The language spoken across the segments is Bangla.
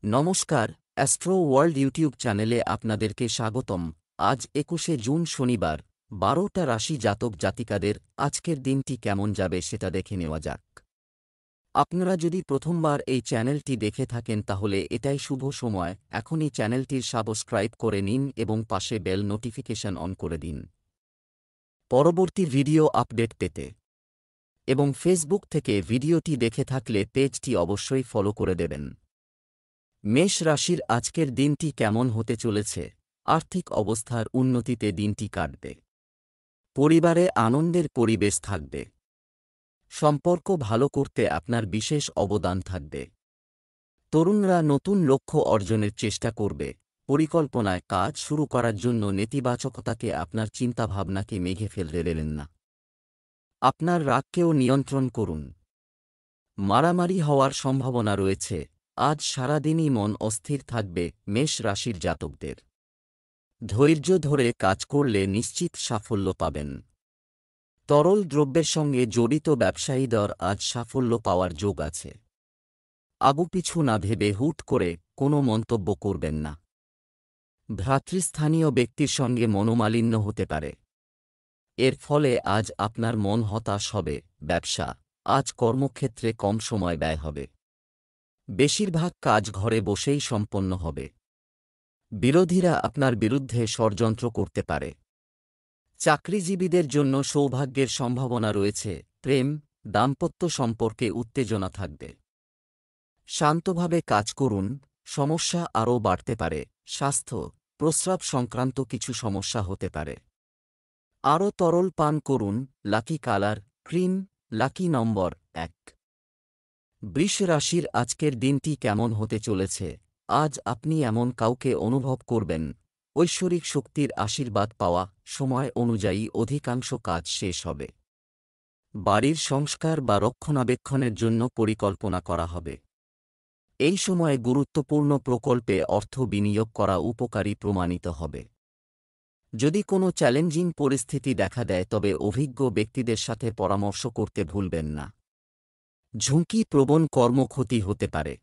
নমস্কার, অ্যাস্ট্রো ওয়ার্ল্ড ইউটিউব চ্যানেলে আপনাদেরকে স্বাগতম। আজ ২১শে জুন শনিবার, ১২টা রাশি জাতক জাতিকাদের আজকের দিনটি কেমন যাবে সেটা দেখে নেওয়া যাক। আপনারা যদি প্রথমবার এই চ্যানেলটি দেখে থাকেন তাহলে এটাই শুভ সময়, এখনই চ্যানেলটির সাবস্ক্রাইব করে নিন এবং পাশে বেল নোটিফিকেশন অন করে দিন পরবর্তী ভিডিও আপডেট পেতে। এবং ফেসবুক থেকে ভিডিওটি দেখে থাকলে পেজটি অবশ্যই ফলো করে দেবেন। মেষ রাশির আজকের দিনটি কেমন হতে চলেছে? আর্থিক অবস্থার উন্নতিতে দিনটি কাটবে। পরিবারে আনন্দের পরিবেশ থাকবে। সম্পর্ক ভালো করতে আপনার বিশেষ অবদান থাকবে। তরুণরা নতুন লক্ষ্য অর্জনের চেষ্টা করবে। পরিকল্পনায় কাজ শুরু করার জন্য নেতিবাচকতাকে আপনার চিন্তাভাবনাকে মেঘে ফেলতে দেবেন না। আপনার রাগকেও নিয়ন্ত্রণ করুন। মারামারি হওয়ার সম্ভাবনা রয়েছে। আজ সারাদিনই মন অস্থির থাকবে মেষ রাশির জাতকদের। ধৈর্য ধরে কাজ করলে নিশ্চিত সাফল্য পাবেন। তরল দ্রব্যের সঙ্গে জড়িত ব্যবসায়ীদের আজ সাফল্য পাওয়ার যোগ আছে। আগুপিছু না ভেবে হুট করে কোনো মন্তব্য করবেন না। ভ্রাতৃস্থানীয় ব্যক্তির সঙ্গে মনোমালিন্য হতে পারে। এর ফলে আজ আপনার মন হতাশ হবে। ব্যবসা, আজ কর্মক্ষেত্রে কম সময় ব্যয় হবে। বেশিরভাগ কাজ ঘরে বসেই সম্পন্ন হবে। বিরোধীরা আপনার বিরুদ্ধে ষড়যন্ত্র করতে পারে। চাকরিজীবীদের জন্য সৌভাগ্যের সম্ভাবনা রয়েছে। প্রেম, দাম্পত্য সম্পর্কে উত্তেজনা থাকবে। শান্তভাবে কাজ করুন, সমস্যা আরও বাড়তে পারে। স্বাস্থ্য, প্রস্রাব সংক্রান্ত কিছু সমস্যা হতে পারে। আরও তরল পান করুন। লাকি কালার ক্রিম, লাকি নম্বর ১। বৃষ রাশির আজকের দিনটি কেমন হতে চলেছে? আজ আপনি এমন কাউকে অনুভব করবেন, ঐশ্বরিক শক্তির আশীর্বাদ পাওয়া। সময় অনুযায়ী অধিকাংশ কাজ শেষ হবে। বাড়ির সংস্কার বা রক্ষণাবেক্ষণের জন্য পরিকল্পনা করা হবে। এই সময়ে গুরুত্বপূর্ণ প্রকল্পে অর্থ বিনিয়োগ করা উপকারী প্রমাণিত হবে। যদি কোনো চ্যালেঞ্জিং পরিস্থিতি দেখা দেয় তবে অভিজ্ঞ ব্যক্তিদের সাথে পরামর্শ করতে ভুলবেন না। ঝুঁকিপ্রবণ কর্মক্ষতি হতে পারে।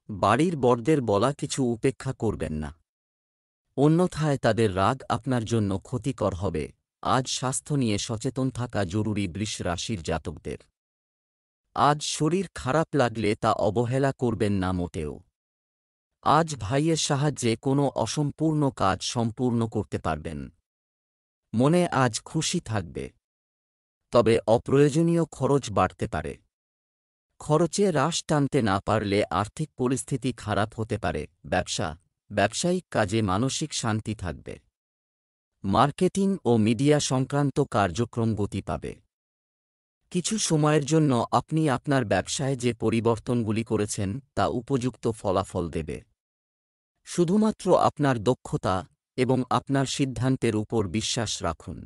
বাড়ির বড়দের বলা কিছু উপেক্ষা করবেন না, অন্যথায় তাদের রাগ আপনার জন্য ক্ষতিকর হবে। আজ স্বাস্থ্য নিয়ে সচেতন থাকা জরুরি বৃষ রাশির জাতকদের। আজ শরীর খারাপ লাগলে তা অবহেলা করবেন না মোটেও। আজ ভাইয়ের সাহায্যে কোনো অসম্পূর্ণ কাজ সম্পূর্ণ করতে পারবেন। মনে আজ খুশি থাকবে, তবে অপ্রয়োজনীয় খরচ বাড়তে পারে। খরচে হ্রাস টানতে না পারলে আর্থিক পরিস্থিতি খারাপ হতে পারে। ব্যবসায়িক কাজে মানসিক শান্তি থাকবে। মার্কেটিং ও মিডিয়া সংক্রান্ত কার্যক্রম গতি পাবে। কিছু সময়ের জন্য আপনি আপনার ব্যবসায় যে পরিবর্তনগুলি করেছেন তা উপযুক্ত ফলাফল দেবে। শুধুমাত্র আপনার দক্ষতা এবং আপনার সিদ্ধান্তের উপর বিশ্বাস রাখুন।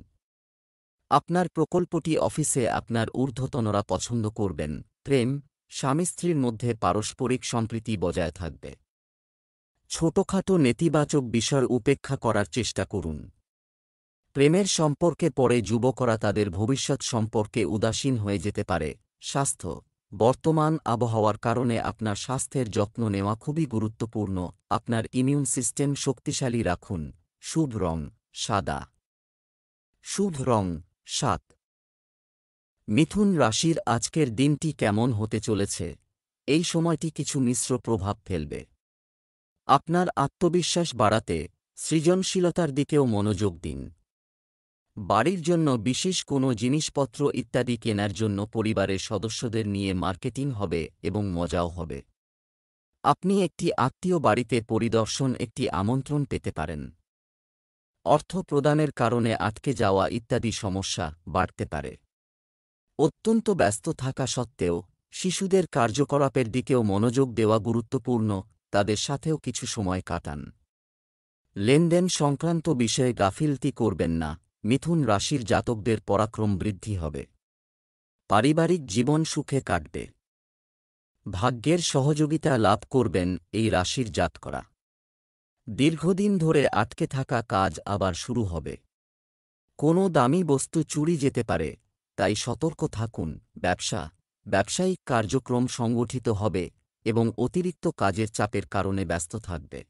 আপনার প্রকল্পটি অফিসে আপনার ঊর্ধ্বতনরা পছন্দ করবেন। প্রেম, স্বামী স্ত্রীর মধ্যে পারস্পরিক সম্প্রীতি বজায় থাকবে। ছোটখাটো নেতিবাচক বিষয় উপেক্ষা করার চেষ্টা করুন। প্রেমের সম্পর্কে পরে যুবকরা তাদের ভবিষ্যৎ সম্পর্কে উদাসীন হয়ে যেতে পারে। স্বাস্থ্য, বর্তমান আবহাওয়ার কারণে আপনার স্বাস্থ্যের যত্ন নেওয়া খুবই গুরুত্বপূর্ণ। আপনার ইমিউন সিস্টেম শক্তিশালী রাখুন। শুভ রং সাদা। শুভ রং ৭। মিথুন রাশির আজকের দিনটি কেমন হতে চলেছে? এই সময়টি কিছু মিশ্র প্রভাব ফেলবে। আপনার আত্মবিশ্বাস বাড়াতে সৃজনশীলতার দিকেও মনোযোগ দিন। বাড়ির জন্য বিশেষ কোনো জিনিসপত্র ইত্যাদি কেনার জন্য পরিবারের সদস্যদের নিয়ে মার্কেটিং হবে এবং মজাও হবে। আপনি একটি আত্মীয় বাড়িতে পরিদর্শন একটি আমন্ত্রণ পেতে পারেন। অর্থ প্রদানের কারণে আটকে যাওয়া ইত্যাদি সমস্যা বাড়তে পারে। অত্যন্ত ব্যস্ত থাকা সত্ত্বেও শিশুদের কার্যকলাপের দিকেও মনোযোগ দেওয়া গুরুত্বপূর্ণ। তাদের সাথেও কিছু সময় কাটান। লেনদেন সংক্রান্ত বিষয়ে গাফিলতি করবেন না। মিথুন রাশির জাতকদের পরাক্রম বৃদ্ধি হবে। পারিবারিক জীবন সুখে কাটবে। ভাগ্যের সহযোগিতা লাভ করবেন এই রাশির জাতকরা। দীর্ঘদিন ধরে আটকে থাকা কাজ আবার শুরু হবে। কোনো দামি বস্তু চুরি যেতে পারে, তাই সতর্ক থাকুন। ব্যবসায়িক কার্যক্রম সংগঠিত হবে। এবং অতিরিক্ত কাজের চাপের কারণে ব্যস্ত থাকবে।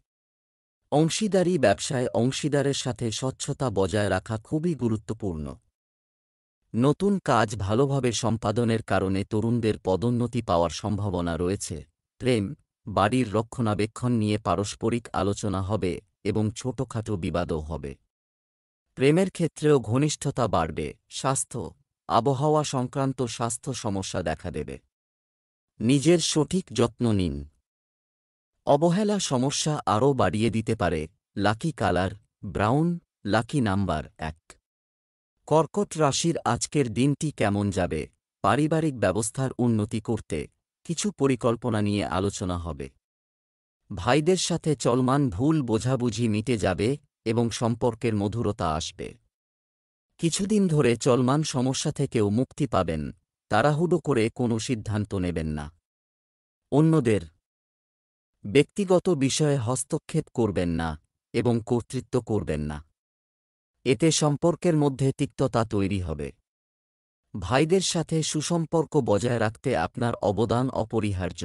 অংশীদারি ব্যবসায় অংশীদারের সাথে স্বচ্ছতা বজায় রাখা খুবই গুরুত্বপূর্ণ। নতুন কাজ ভালোভাবে সম্পাদনের কারণে তরুণদের পদোন্নতি পাওয়ার সম্ভাবনা রয়েছে। প্রেম, বাড়ির রক্ষণাবেক্ষণ নিয়ে পারস্পরিক আলোচনা হবে এবং ছোটখাটো বিবাদও হবে। প্রেমের ক্ষেত্রেও ঘনিষ্ঠতা বাড়বে। স্বাস্থ্য, আবহাওয়া সংক্রান্ত স্বাস্থ্য সমস্যা দেখা দেবে। নিজের সঠিক যত্ন নিন। অবহেলা সমস্যা আরও বাড়িয়ে দিতে পারে। Lucky colour brown, lucky number 1। কর্কট রাশির আজকের দিনটি কেমন যাবে? পারিবারিক ব্যবস্থার উন্নতি করতে কিছু পরিকল্পনা নিয়ে আলোচনা হবে। ভাইদের সাথে চলমান ভুল বোঝাবুঝি মিটে যাবে এবং সম্পর্কের মধুরতা আসবে। কিছুদিন ধরে চলমান সমস্যা থেকেও মুক্তি পাবেন। তাড়াহুড়ো করে কোনো সিদ্ধান্ত নেবেন না। অন্যদের ব্যক্তিগত বিষয়ে হস্তক্ষেপ করবেন না এবং কর্তৃত্ব করবেন না। এতে সম্পর্কের মধ্যে তিক্ততা তৈরি হবে। ভাইদের সাথে সুসম্পর্ক বজায় রাখতে আপনার অবদান অপরিহার্য।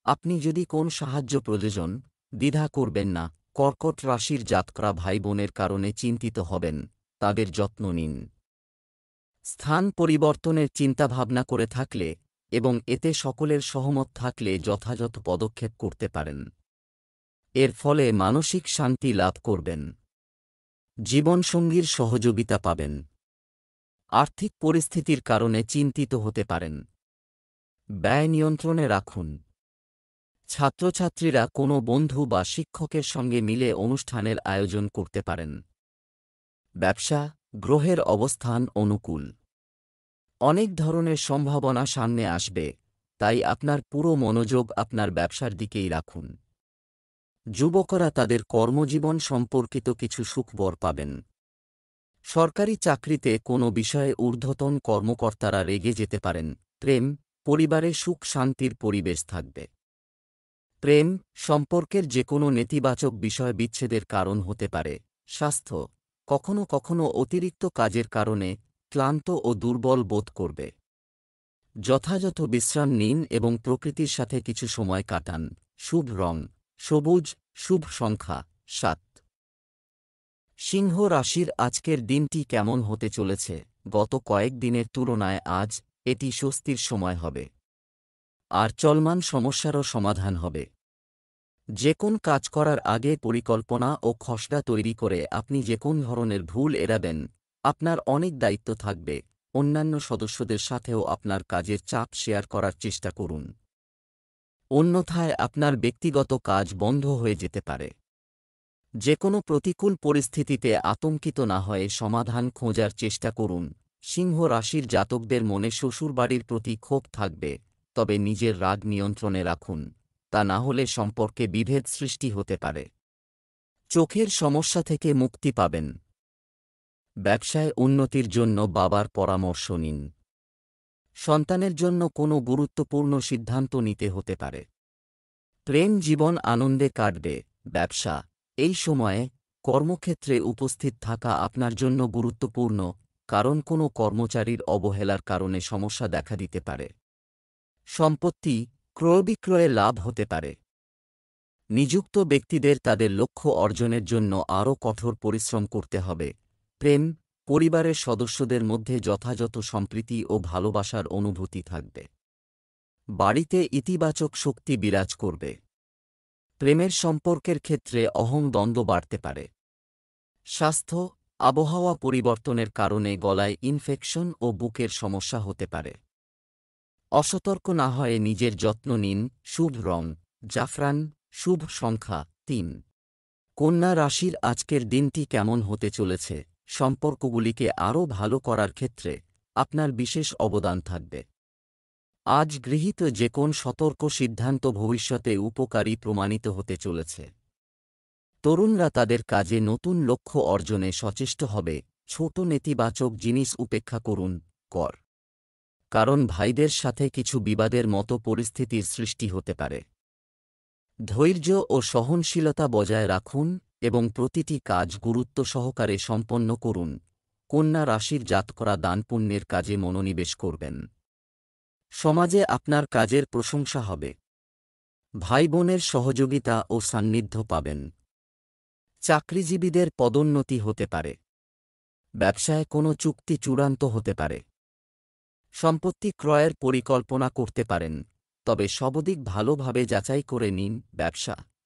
আপনি যদি কোন সাহায্য প্রয়োজন, দ্বিধা করবেন না। কর্কট রাশির জাতকরা ভাই বোনের কারণে চিন্তিত হবেন, তাদের যত্ন নিন। স্থান পরিবর্তনের চিন্তাভাবনা করে থাকলে এবং এতে সকলের সহমত থাকলে যথাযথ পদক্ষেপ করতে পারেন। এর ফলে মানসিক শান্তি লাভ করবেন। জীবনসঙ্গীর সহযোগিতা পাবেন। আর্থিক পরিস্থিতির কারণে চিন্তিত হতে পারেন। ব্যয় নিয়ন্ত্রণে রাখুন। ছাত্রছাত্রীরা কোনো বন্ধু বা শিক্ষকের সঙ্গে মিলে অনুষ্ঠানের আয়োজন করতে পারেন। ব্যবসা, গ্রহের অবস্থান অনুকূল। অনেক ধরনের সম্ভাবনা সামনে আসবে, তাই আপনার পুরো মনোযোগ আপনার ব্যবসার দিকেই রাখুন। যুবকরা তাদের কর্মজীবন সম্পর্কিত কিছু সুখবর পাবেন। সরকারি চাকরিতে কোনো বিষয়ে ঊর্ধ্বতন কর্মকর্তারা রেগে যেতে পারেন। প্রেম, পরিবারে সুখ শান্তির পরিবেশ থাকবে। প্রেম, সম্পর্কের যে কোনো নেতিবাচক বিষয় বিচ্ছেদের কারণ হতে পারে। স্বাস্থ্য, কখনো কখনো অতিরিক্ত কাজের কারণে ক্লান্ত ও দুর্বল বোধ করবে। যথাযথ বিশ্রাম নিন এবং প্রকৃতির সাথে কিছু সময় কাটান। শুভ রং সবুজ, শুভ সংখ্যা 7। সিংহ রাশির আজকের দিনটি কেমন হতে চলেছে? গত কয়েক দিনের তুলনায় আজ এটি স্বস্তির সময় হবে, আর চলমান সমস্যারও সমাধান হবে। যে কোন কাজ করার আগে পরিকল্পনা ও খসড়া তৈরি করে আপনি যে কোন ধরনের ভুল এড়াবেন। আপনার অনেক দায়িত্ব থাকবে। অন্যান্য সদস্যদের সাথেও আপনার কাজের চাপ শেয়ার করার চেষ্টা করুন, অন্যথায় আপনার ব্যক্তিগত কাজ বন্ধ হয়ে যেতে পারে। যে কোনো প্রতিকূল পরিস্থিতিতে আতঙ্কিত না হয়ে সমাধান খোঁজার চেষ্টা করুন। সিংহ রাশির জাতকদের মনে শ্বশুরবাড়ির প্রতি ক্ষোভ থাকবে, তবে নিজের রাগ নিয়ন্ত্রণে রাখুন, তা না হলে সম্পর্কে বিভেদ সৃষ্টি হতে পারে। চোখের সমস্যা থেকে মুক্তি পাবেন। ব্যবসায় উন্নতির জন্য বাবার পরামর্শ নিন। সন্তানের জন্য কোনো গুরুত্বপূর্ণ সিদ্ধান্ত নিতে হতে পারে। প্রেম জীবন আনন্দে কাটবে। ব্যবসা, এই সময়ে কর্মক্ষেত্রে উপস্থিত থাকা আপনার জন্য গুরুত্বপূর্ণ, কারণ কোনো কর্মচারীর অবহেলার কারণে সমস্যা দেখা দিতে পারে। সম্পত্তি, ক্রয়বিক্রয়ে লাভ হতে পারে। নিযুক্ত ব্যক্তিদের তাদের লক্ষ্য অর্জনের জন্য আরও কঠোর পরিশ্রম করতে হবে। প্রেম, পরিবারের সদস্যদের মধ্যে যথাযথ সম্প্রীতি ও ভালোবাসার অনুভূতি থাকবে। বাড়িতে ইতিবাচক শক্তি বিরাজ করবে। প্রেমের সম্পর্কের ক্ষেত্রে দ্বন্দ্ব বাড়তে পারে। স্বাস্থ্য, আবহাওয়া পরিবর্তনের কারণে গলায় ইনফেকশন ও বুকের সমস্যা হতে পারে। অসতর্ক না হয়ে নিজের যত্ন নিন। শুভ রং জাফরান, শুভ সংখ্যা 3। কন্যা রাশির আজকের দিনটি কেমন হতে চলেছে? সম্পর্কগুলিকে আরও ভালো করার ক্ষেত্রে আপনার বিশেষ অবদান থাকবে। আজ গৃহীত যে কোন সতর্ক সিদ্ধান্ত ভবিষ্যতে উপকারী প্রমাণিত হতে চলেছে। তরুণরা তাদের কাজে নতুন লক্ষ্য অর্জনে সচেষ্ট হবে। ছোট নেতিবাচক জিনিস উপেক্ষা করুন। কারণ ভাইদের সাথে কিছু বিবাদের মতো পরিস্থিতির সৃষ্টি হতে পারে। ধৈর্য ও সহনশীলতা বজায় রাখুন এবং প্রতিটি কাজ গুরুত্ব সহকারে সম্পন্ন করুন। কন্যা রাশির জাতকরা দানপুণ্যের কাজে মনোনিবেশ করবেন। সমাজে আপনার কাজের প্রশংসা হবে। ভাইবোনের সহযোগিতা ও সান্নিধ্য পাবেন। চাকরিজীবীদের পদোন্নতি হতে পারে। ব্যবসায় কোনো চুক্তি চূড়ান্ত হতে পারে। সম্পত্তি ক্রয়ের পরিকল্পনা করতে পারেন, তবে সবদিক ভালোভাবে যাচাই করে নিন।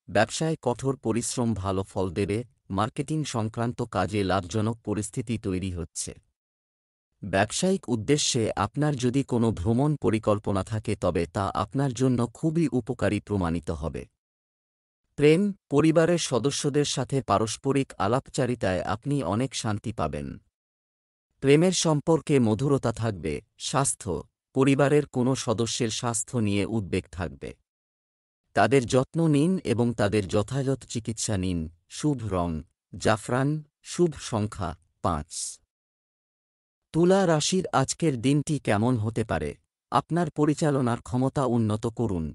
ব্যবসায় কঠোর পরিশ্রম ভালো ফল দেবে। মার্কেটিং সংক্রান্ত কাজে লাভজনক পরিস্থিতি তৈরি হচ্ছে। ব্যবসায়িক উদ্দেশ্যে আপনার যদি কোনো ভ্রমণ পরিকল্পনা থাকে তবে তা আপনার জন্য খুবই উপকারী প্রমাণিত হবে। প্রেম, পরিবারের সদস্যদের সাথে পারস্পরিক আলাপচারিতায় আপনি অনেক শান্তি পাবেন। প্রেমের সম্পর্কে মধুরতা থাকবে। স্বাস্থ্য, পরিবারের কোনো সদস্যের স্বাস্থ্য নিয়ে উদ্বেগ থাকবে। তাদের যত্ন নিন এবং তাদের যথাযথ চিকিৎসা নিন। শুভ রং জাফরান, শুভ সংখ্যা 5। তুলা রাশির আজকের দিনটি কেমন হতে পারে? আপনার পরিচালনার ক্ষমতা উন্নত করুন।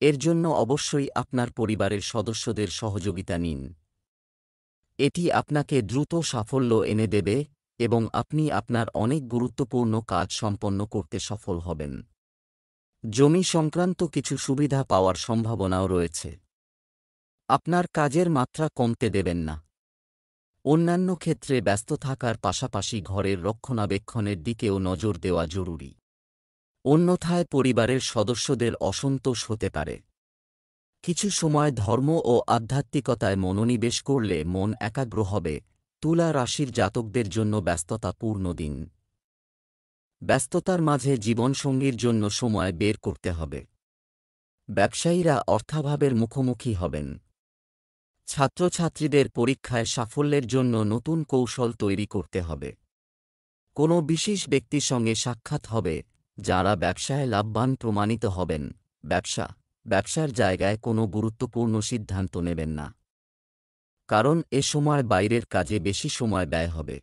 এর জন্য অবশ্যই আপনার পরিবারের সদস্যদের সহযোগিতা নিন। এটি আপনাকে দ্রুত সাফল্য এনে দেবে এবং আপনি আপনার অনেক গুরুত্বপূর্ণ কাজ সম্পন্ন করতে সফল হবেন। জমি সংক্রান্ত কিছু সুবিধা পাওয়ার সম্ভাবনাও রয়েছে। আপনার কাজের মাত্রা কমতে দেবেন না। অন্যান্য ক্ষেত্রে ব্যস্ত থাকার পাশাপাশি ঘরের রক্ষণাবেক্ষণের দিকেও নজর দেওয়া জরুরি। অন্যথায় পরিবারের সদস্যদের অসন্তোষ হতে পারে। কিছু সময় ধর্ম ও আধ্যাত্মিকতায় মনোনিবেশ করলে মন একাগ্র হবে। তুলা রাশির জাতকদের জন্য ব্যস্ততাপূর্ণ দিন। ব্যস্ততার মাঝে জীবনসঙ্গীর জন্য সময় বের করতে হবে। ব্যবসায়ীরা অর্থাভাবের মুখোমুখি হবেন। ছাত্রছাত্রীদের পরীক্ষায় সাফল্যের জন্য নতুন কৌশল তৈরি করতে হবে। কোনো বিশেষ ব্যক্তির সঙ্গে সাক্ষাৎ হবে, যারা ব্যবসায় লাভবান প্রমাণিত হবেন। ব্যবসার জায়গায় কোনো গুরুত্বপূর্ণ সিদ্ধান্ত নেবেন না, কারণ এ সময় বাইরের কাজে বেশি সময় ব্যয় হবে।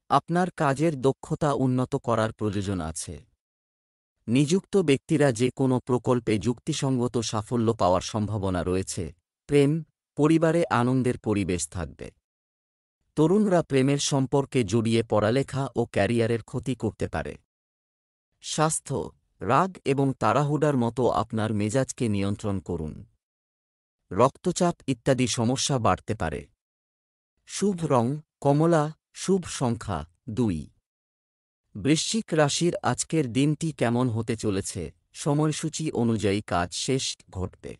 আপনার কাজের দক্ষতা উন্নত করার প্রয়োজন আছে। নিযুক্ত ব্যক্তিরা যে কোনো প্রকল্পে যুক্তিসঙ্গত সাফল্য পাওয়ার সম্ভাবনা রয়েছে। প্রেম, পরিবারে আনন্দের পরিবেশ থাকবে। তরুণরা প্রেমের সম্পর্কে জড়িয়ে পড়ালেখা ও ক্যারিয়ারের ক্ষতি করতে পারে। স্বাস্থ্য, রাগ এবং তাড়াহুড়ার মতো আপনার মেজাজকে নিয়ন্ত্রণ করুন। রক্তচাপ ইত্যাদি সমস্যা বাড়তে পারে। শুভ রং কমলা, শুভ সংখ্যা 2। বৃশ্চিক রাশির আজকের দিনটি কেমন হতে চলেছে? সময়সূচি অনুযায়ী কাজ শেষ ঘটবে।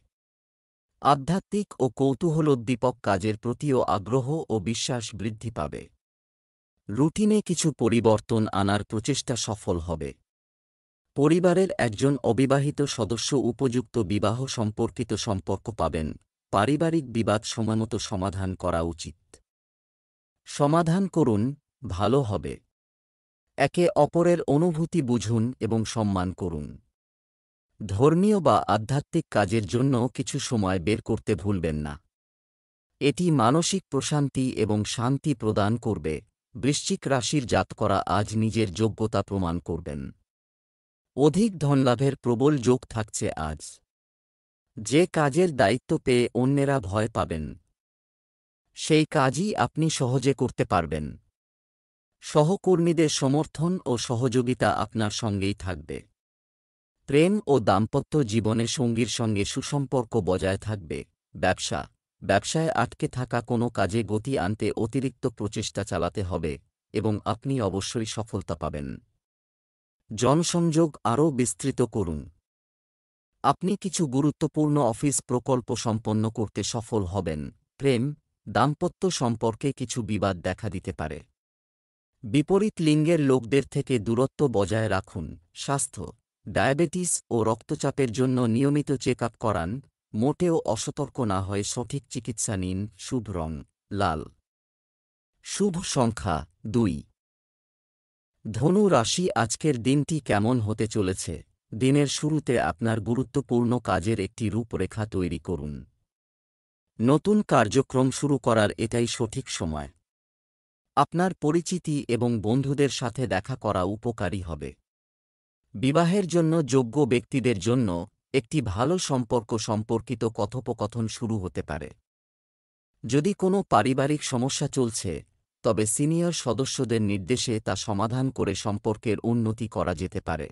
আধ্যাত্মিক ও কৌতূহলোদ্দীপক কাজের প্রতিও আগ্রহ ও বিশ্বাস বৃদ্ধি পাবে। রুটিনে কিছু পরিবর্তন আনার প্রচেষ্টা সফল হবে। পরিবারের একজন অবিবাহিত সদস্য উপযুক্ত বিবাহ সম্পর্কিত সম্পর্ক পাবেন। পারিবারিক বিবাদ সময়মতো সমাধান করা উচিত। সমাধান করুন, ভালো হবে। একে অপরের অনুভূতি বুঝুন এবং সম্মান করুন। ধর্মীয় বা আধ্যাত্মিক কাজের জন্য কিছু সময় বের করতে ভুলবেন না। এটি মানসিক প্রশান্তি এবং শান্তি প্রদান করবে। বৃশ্চিক রাশির জাতকরা আজ নিজের যোগ্যতা প্রমাণ করবেন। অধিক ধনলাভের প্রবল যোগ থাকছে আজ। যে কাজের দায়িত্ব পেয়ে অন্যেরা ভয় পাবেন, সেই কাজই আপনি সহজে করতে পারবেন। সহকর্মীদের সমর্থন ও সহযোগিতা আপনার সঙ্গেই থাকবে। প্রেম ও দাম্পত্য জীবনে সঙ্গীর সঙ্গে সুসম্পর্ক বজায় থাকবে। ব্যবসায় আটকে থাকা কোনো কাজে গতি আনতে অতিরিক্ত প্রচেষ্টা চালাতে হবে এবং আপনি অবশ্যই সফলতা পাবেন। জনসংযোগ আরও বিস্তৃত করুন। আপনি কিছু গুরুত্বপূর্ণ অফিস প্রকল্প সম্পন্ন করতে সফল হবেন। প্রেম, দাম্পত্য সম্পর্কে কিছু বিবাদ দেখা দিতে পারে। বিপরীত লিঙ্গের লোকদের থেকে দূরত্ব বজায় রাখুন। স্বাস্থ্য, ডায়াবেটিস ও রক্তচাপের জন্য নিয়মিত চেক আপ করান। মোটেও অসতর্ক না হয়ে সঠিক চিকিৎসা নিন। শুভ রং লাল, শুভ সংখ্যা 2। ধনু রাশি আজকের দিনটি কেমন হতে চলেছে? দিনের শুরুতে আপনার গুরুত্বপূর্ণ কাজের একটি রূপরেখা তৈরি করুন। নতুন কার্যক্রম শুরু করার এটাই সঠিক সময়। আপনার পরিচিতি এবং বন্ধুদের সাথে দেখা করা উপকারী হবে। বিবাহের জন্য যোগ্য ব্যক্তিদের জন্য একটি ভালো সম্পর্ক সম্পর্কিত কথোপকথন শুরু হতে পারে। যদি কোনো পারিবারিক সমস্যা চলছে, তবে সিনিয়র সদস্যদের নির্দেশে তা সমাধান করে সম্পর্কের উন্নতি করা যেতে পারে।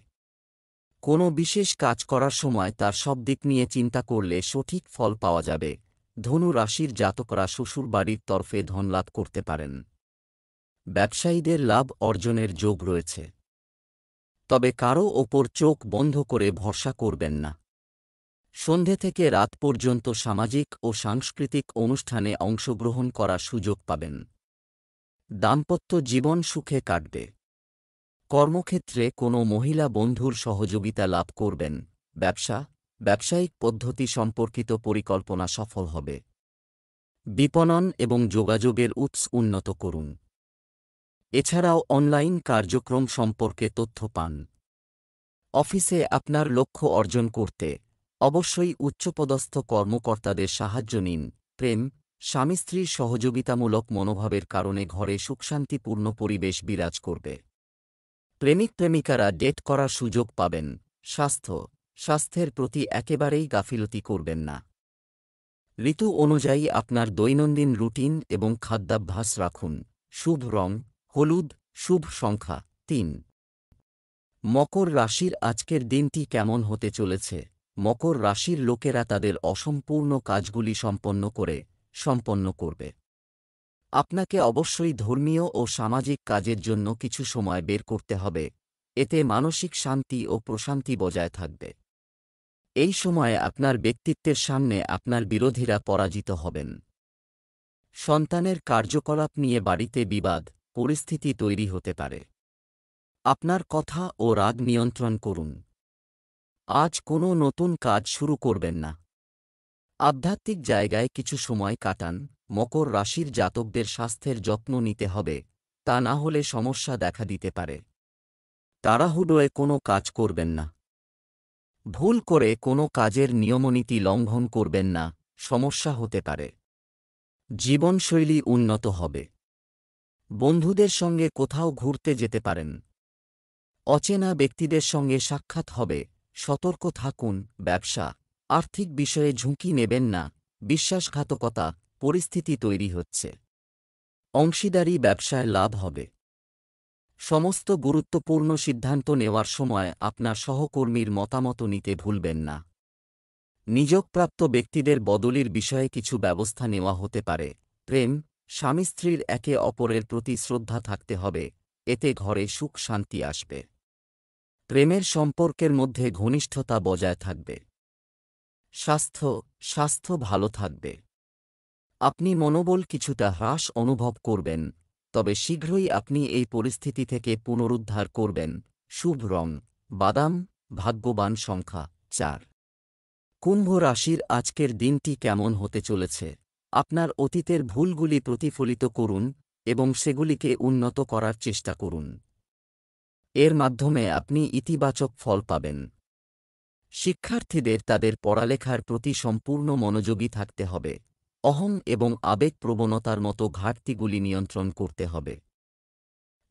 কোনো বিশেষ কাজ করার সময় তার সব দিক নিয়ে চিন্তা করলে সঠিক ফল পাওয়া যাবে। ধনু রাশির জাতকরা শ্বশুরবাড়ির তরফে ধনলাভ করতে পারেন। ব্যবসায়ীদের লাভ অর্জনের যোগ রয়েছে। তবে কারও ওপর চোখ বন্ধ করে ভরসা করবেন না। সন্ধে থেকে রাত পর্যন্ত সামাজিক ও সাংস্কৃতিক অনুষ্ঠানে অংশগ্রহণ করার সুযোগ পাবেন। দাম্পত্য জীবন সুখে কাটবে। কর্মক্ষেত্রে কোনো মহিলা বন্ধুর সহযোগিতা লাভ করবেন। ব্যবসায়িক পদ্ধতি সম্পর্কিত পরিকল্পনা সফল হবে। বিপণন এবং যোগাযোগের উৎস উন্নত করুন। এছাড়াও অনলাইন কার্যক্রম সম্পর্কে তথ্য পান। অফিসে আপনার লক্ষ্য অর্জন করতে অবশ্যই উচ্চপদস্থ কর্মকর্তাদের সাহায্য নিন। প্রেম, স্বামী স্ত্রীর সহযোগিতামূলক মনোভাবের কারণে ঘরে সুখশান্তিপূর্ণ পরিবেশ বিরাজ করবে। প্রেমিক প্রেমিকারা ডেট করার সুযোগ পাবেন। স্বাস্থ্যের প্রতি একেবারেই গাফিলতি করবেন না। ঋতু অনুযায়ী আপনার দৈনন্দিন রুটিন এবং খাদ্যাভ্যাস রাখুন। শুভ রং হলুদ, শুভ সংখ্যা 3। মকর রাশির আজকের দিনটি কেমন হতে চলেছে? মকর রাশির লোকেরা তাদের অসম্পূর্ণ কাজগুলি সম্পন্ন করবে। আপনাকে অবশ্যই ধর্মীয় ও সামাজিক কাজের জন্য কিছু সময় বের করতে হবে। এতে মানসিক শান্তি ও প্রশান্তি বজায় থাকবে। এই সময়ে আপনার ব্যক্তিত্বের সামনে আপনার বিরোধীরা পরাজিত হবেন। সন্তানের কার্যকলাপ নিয়ে বাড়িতে বিবাদ পরিস্থিতি তৈরি হতে পারে। আপনার কথা ও রাগ নিয়ন্ত্রণ করুন। আজ কোনো নতুন কাজ শুরু করবেন না। আধ্যাত্মিক জায়গায় কিছু সময় কাটান। মকর রাশির জাতকদের স্বাস্থ্যের যত্ন নিতে হবে, তা না হলে সমস্যা দেখা দিতে পারে। তাড়াহুড়োয় কোনো কাজ করবেন না। ভুল করে কোনো কাজের নিয়মনীতি লঙ্ঘন করবেন না, সমস্যা হতে পারে। জীবনশৈলী উন্নত হবে। বন্ধুদের সঙ্গে কোথাও ঘুরতে যেতে পারেন। অচেনা ব্যক্তিদের সঙ্গে সাক্ষাৎ হবে, সতর্ক থাকুন। আর্থিক বিষয়ে ঝুঁকি নেবেন না, বিশ্বাসঘাতকতা পরিস্থিতি তৈরি হচ্ছে। অংশীদারি ব্যবসায় লাভ হবে। সমস্ত গুরুত্বপূর্ণ সিদ্ধান্ত নেওয়ার সময় আপনার সহকর্মীর মতামত নিতে ভুলবেন না। নিযোগপ্রাপ্ত ব্যক্তিদের বদলির বিষয়ে কিছু ব্যবস্থা নেওয়া হতে পারে। প্রেম, স্বামী স্ত্রীর একে অপরের প্রতি শ্রদ্ধা থাকতে হবে, এতে ঘরে সুখ শান্তি আসবে। প্রেমের সম্পর্কের মধ্যে ঘনিষ্ঠতা বজায় থাকবে। স্বাস্থ্য ভালো থাকবে। আপনি মনোবল কিছুটা হ্রাস অনুভব করবেন, তবে শীঘ্রই আপনি এই পরিস্থিতি থেকে পুনরুদ্ধার করবেন। শুভ রং বাদাম, ভাগ্যবান সংখ্যা 4। কুম্ভ রাশির আজকের দিনটি কেমন হতে চলেছে? আপনার অতীতের ভুলগুলি প্রতিফলিত করুন এবং সেগুলিকে উন্নত করার চেষ্টা করুন। এর মাধ্যমে আপনি ইতিবাচক ফল পাবেন। শিক্ষার্থীদের তাদের পড়ালেখার প্রতি সম্পূর্ণ মনোযোগী থাকতে হবে। অহং এবং আবেগপ্রবণতার মতো ঘাটতিগুলি নিয়ন্ত্রণ করতে হবে।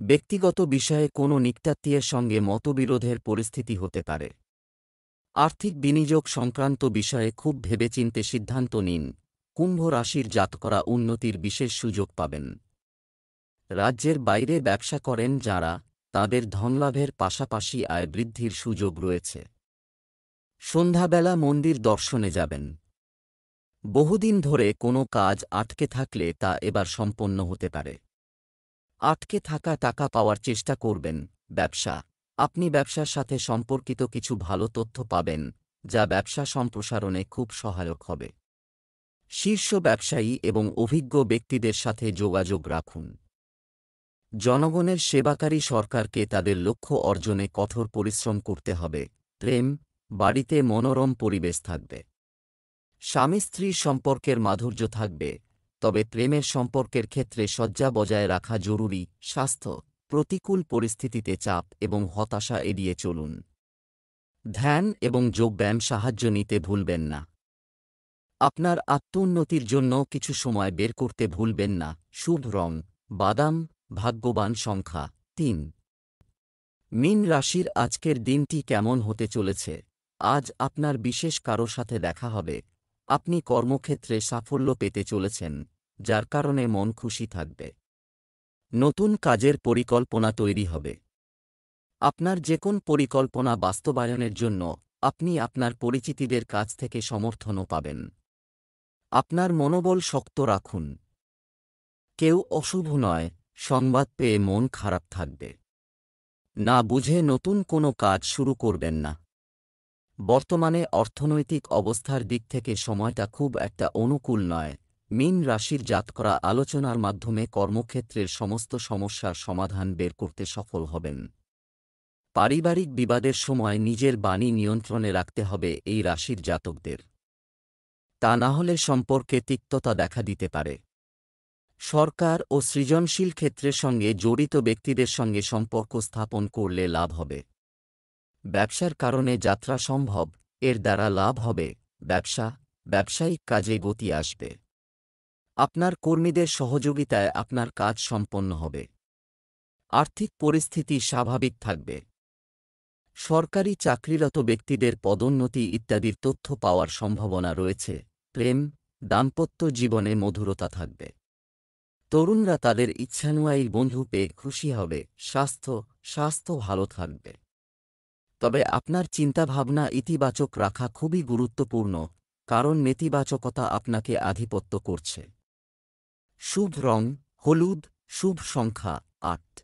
ব্যক্তিগত বিষয়ে কোনো নিকটাত্মীয়ের সঙ্গে মতবিরোধের পরিস্থিতি হতে পারে। আর্থিক বিনিয়োগ সংক্রান্ত বিষয়ে খুব ভেবেচিন্তে সিদ্ধান্ত নিন। কুম্ভ রাশির জাতকরা উন্নতির বিশেষ সুযোগ পাবেন। রাজ্যের বাইরে ব্যবসা করেন যাঁরা, তাঁদের ধনলাভের পাশাপাশি আয় বৃদ্ধির সুযোগ রয়েছে। সন্ধ্যাবেলা মন্দির দর্শনে যাবেন। বহুদিন ধরে কোনো কাজ আটকে থাকলে তা এবার সম্পন্ন হতে পারে। আটকে থাকা টাকা পাওয়ার চেষ্টা করবেন। আপনি ব্যবসার সাথে সম্পর্কিত কিছু ভালো তথ্য পাবেন, যা ব্যবসা সম্প্রসারণে খুব সহায়ক হবে। শীর্ষ ব্যবসায়ী এবং অভিজ্ঞ ব্যক্তিদের সাথে যোগাযোগ রাখুন। জনগণের সেবাকারী সরকারকে তাদের লক্ষ্য অর্জনে কঠোর পরিশ্রম করতে হবে। প্রেম, বাড়িতে মনোরম পরিবেশ থাকবে। স্বামী স্ত্রীর সম্পর্কের মাধুর্য থাকবে, তবে প্রেমের সম্পর্কের ক্ষেত্রে সজ্জা বজায় রাখা জরুরি। স্বাস্থ্য, প্রতিকূল পরিস্থিতিতে চাপ এবং হতাশা এড়িয়ে চলুন। ধ্যান এবং যোগব্যায়াম সাহায্য নিতে ভুলবেন না। আপনার আত্মোন্নতির জন্য কিছু সময় বের করতে ভুলবেন না। শুভ রং বাদাম, ভাগ্যবান সংখ্যা 3। মীন রাশির আজকের দিনটি কেমন হতে চলেছে? আজ আপনার বিশেষ কারো সাথে দেখা হবে। আপনি কর্মক্ষেত্রে সাফল্য পেতে চলেছেন, যার কারণে মন খুশি থাকবে। নতুন কাজের পরিকল্পনা তৈরি হবে। আপনার যেকোন পরিকল্পনা বাস্তবায়নের জন্য আপনি আপনার পরিচিতদের কাছ থেকে সমর্থনও পাবেন। আপনার মনোবল শক্ত রাখুন। কেউ অশুভ নয়, সংবাদ পেয়ে মন খারাপ থাকবে। না বুঝে নতুন কোনো কাজ শুরু করবেন না। বর্তমানে অর্থনৈতিক অবস্থার দিক থেকে সময়টা খুব একটা অনুকূল নয়। মীন রাশির জাতকরা আলোচনার মাধ্যমে কর্মক্ষেত্রের সমস্ত সমস্যার সমাধান বের করতে সফল হবেন। পারিবারিক বিবাদের সময় নিজের বাণী নিয়ন্ত্রণে রাখতে হবে এই রাশির জাতকদের। তা না হলে সম্পর্কে তিক্ততা দেখা দিতে পারে। সরকার ও সৃজনশীল ক্ষেত্রের সঙ্গে জড়িত ব্যক্তিদের সঙ্গে সম্পর্ক স্থাপন করলে লাভ হবে। ব্যবসার কারণে যাত্রা সম্ভব, এর দ্বারা লাভ হবে। ব্যবসায়িক কাজে গতি আসবে। আপনার কর্মীদের সহযোগিতায় আপনার কাজ সম্পন্ন হবে। আর্থিক পরিস্থিতি স্বাভাবিক থাকবে। সরকারি চাকরিরত ব্যক্তিদের পদোন্নতি ইত্যাদির তথ্য পাওয়ার সম্ভাবনা রয়েছে। প্রেম, দাম্পত্য জীবনে মধুরতা থাকবে। তরুণরা তাদের ইচ্ছানুযায়ী বন্ধু পেয়ে খুশি হবে। স্বাস্থ্য ভালো থাকবে। তবে আপনার চিন্তাভাবনা ইতিবাচক রাখা খুবই গুরুত্বপূর্ণ, কারণ নেতিবাচকতা আপনাকে আধিপত্য করছে। শুভ রং হলুদ, শুভ সংখ্যা ৮।